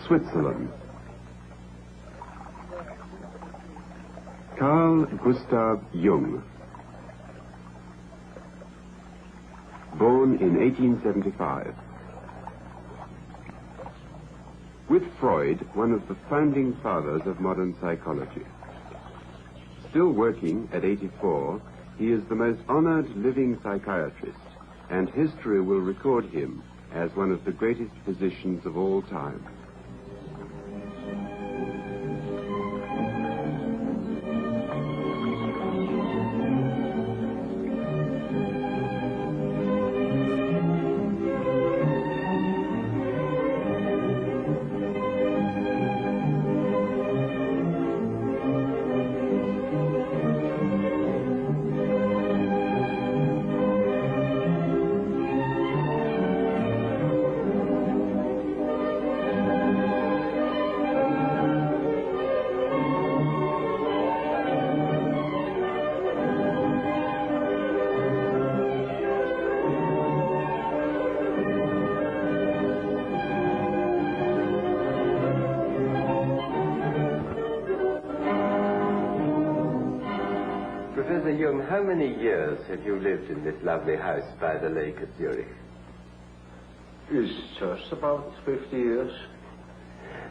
Switzerland. Carl Gustav Jung. Born in 1875. With Freud, one of the founding fathers of modern psychology. Still working at 84, he is the most honored living psychiatrist, and history will record him as one of the greatest physicians of all time. Professor Jung, how many years have you lived in this lovely house by the lake at Zurich? It's just about 50 years.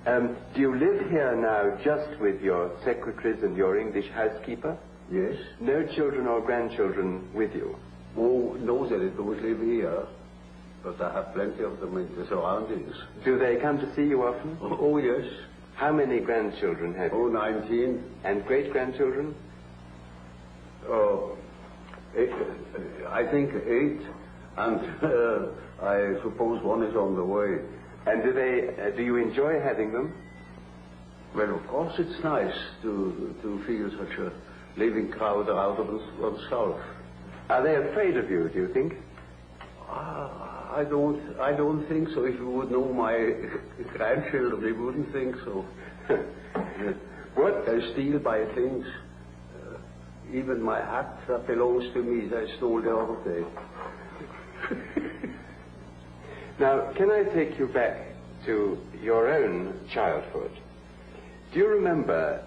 Do you live here now just with your secretaries and your English housekeeper? Yes. No children or grandchildren with you? Oh, no, they don't live here, but I have plenty of them in the surroundings. Do they come to see you often? Oh, yes. How many grandchildren have you? Oh, 19. And great-grandchildren? I think 8, and I suppose one is on the way. And do you enjoy having them? Well, of course it's nice to feel such a living crowd around oneself. Are they afraid of you, do you think? I don't think so. If you would know my grandchildren, you wouldn't think so. What? They steal my things. Even my hat that belongs to me, they stole the other day. Now, can I take you back to your own childhood? Do you remember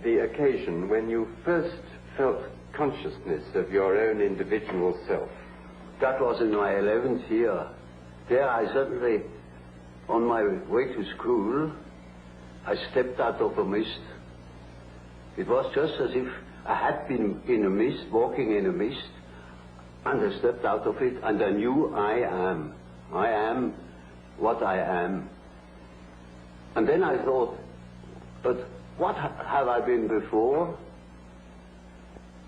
the occasion when you first felt consciousness of your own individual self? That was in my 11th year. There I suddenly, on my way to school, I stepped out of a mist. It was just as if I had been in a mist, walking in a mist, and I stepped out of it, and I knew I am. I am what I am. And then I thought, but what have I been before?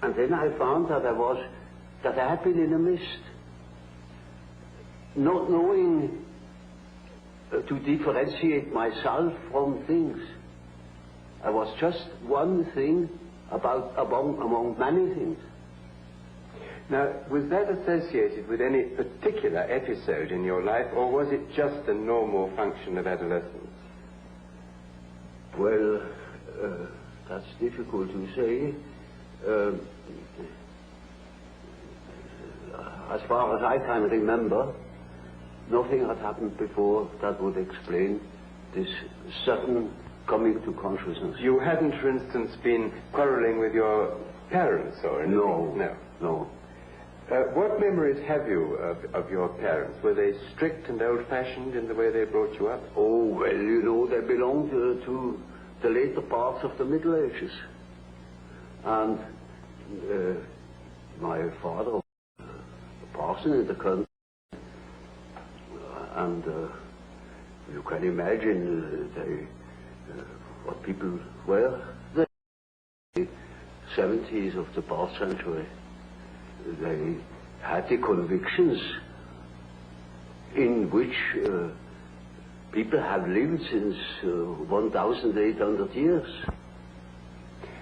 And then I found that I had been in a mist, not knowing to differentiate myself from things. I was just one thing among many things. Now, was that associated with any particular episode in your life, or was it just a normal function of adolescence? Well, that's difficult to say. As far as I can remember, nothing had happened before that would explain this sudden coming to consciousness. You hadn't, for instance, been quarreling with your parents or anything? No. What memories have you of your parents? Were they strict and old-fashioned in the way they brought you up? Oh, well, you know, they belonged to the later parts of the Middle Ages. And my father was a parson in the country. And you can imagine what people were in the 70s of the past century. They had the convictions in which people have lived since 1,800 years.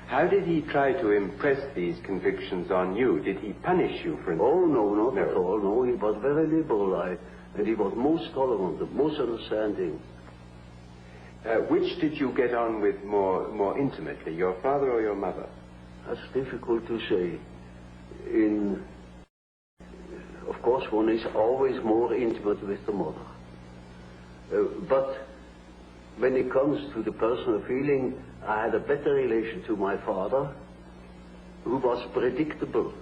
How did he try to impress these convictions on you? Did he punish you, for instance? Oh, no, not at all. No, he was very liberal, and he was most tolerant, most understanding. Which did you get on with more intimately, your father or your mother? That's difficult to say. Of course, one is always more intimate with the mother. But when it comes to the personal feeling, I had a better relation to my father, who was predictable,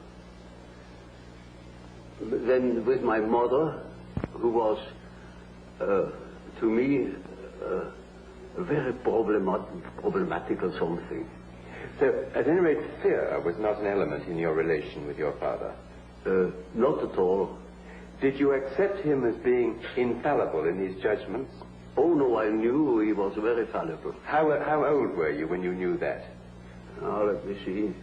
than with my mother, who was, to me, very problematical something. So, at any rate, fear was not an element in your relation with your father? Not at all. Did you accept him as being infallible in his judgments? Oh no, I knew he was very fallible. How old were you when you knew that? Now, let me see.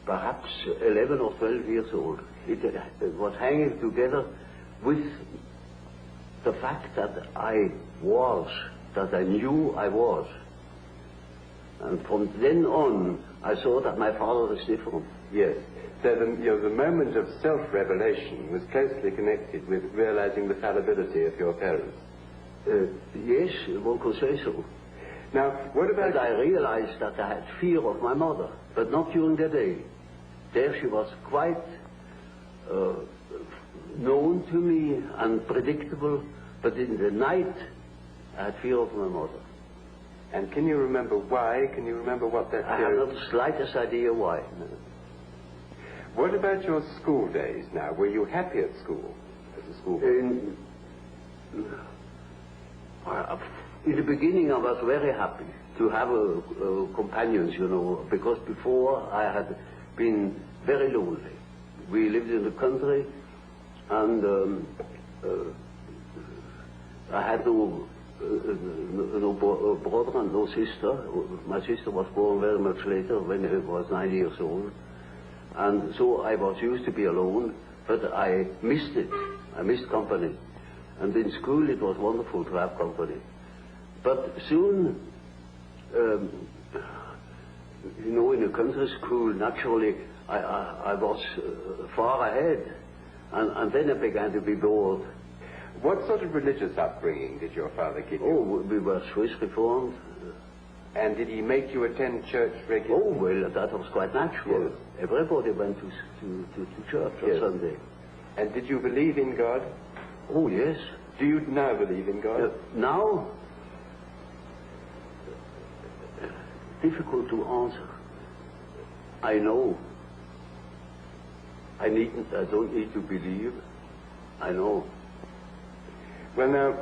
Perhaps 11 or 12 years old. It was hanging together with the fact that I knew I was. And from then on, I saw that my father was different. Yes. So the moment of self-revelation was closely connected with realizing the fallibility of your parents. Yes, one could say so. Now, what about... But I realized that I had fear of my mother, but not during the day. There she was quite known to me and predictable, but in the night I had fear of my mother. And can you remember why? Can you remember what that I fear have not the slightest idea why. No. What about your school days now? Were you happy at school as a schoolboy? In the beginning I was very happy to have companions, you know, because before I had been very lonely. We lived in the country, and I had no brother and no sister. My sister was born very much later, when I was 9 years old. And so I was used to be alone, but I missed it. I missed company. And in school it was wonderful to have company. But soon, you know, in a country school, naturally, I was far ahead. And then I began to be bored. What sort of religious upbringing did your father give you? Oh, we were Swiss Reformed. And did he make you attend church regularly? Oh, well, that was quite natural. Yes. Everybody went to church on Sunday. And did you believe in God? Oh, yes. Do you now believe in God? Now? Difficult to answer. I know. I don't need to believe. I know. Well, now,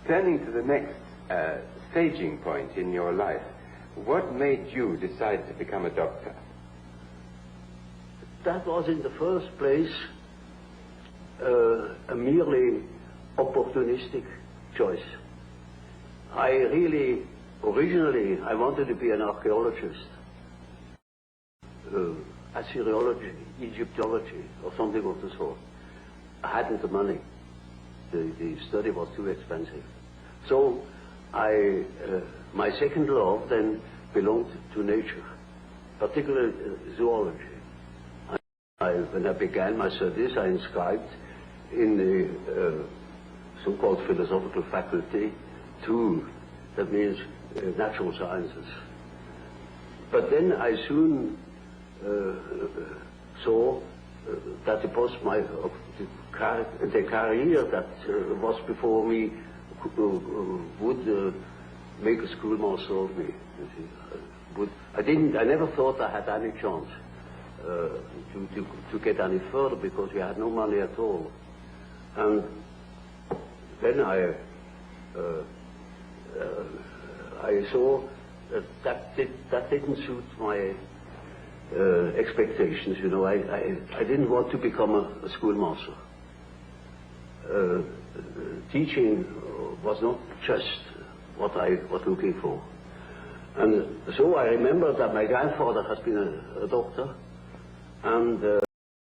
turning to the next staging point in your life, what made you decide to become a doctor? That was in the first place a merely opportunistic choice. Originally, I wanted to be an archaeologist, Assyriology, Egyptology, or something of the sort. I hadn't the money. The study was too expensive. So my second love then belonged to nature, particularly zoology. When I began my studies, I inscribed in the so-called philosophical faculty 2, that means natural sciences. But then I soon saw that it was the career that was before me would make a schoolmaster of me. I never thought I had any chance to get any further, because we had no money at all. And then I saw that didn't suit my expectations, you know. I didn't want to become a schoolmaster. Teaching was not just what I was looking for. And so I remember that my grandfather has been a doctor, and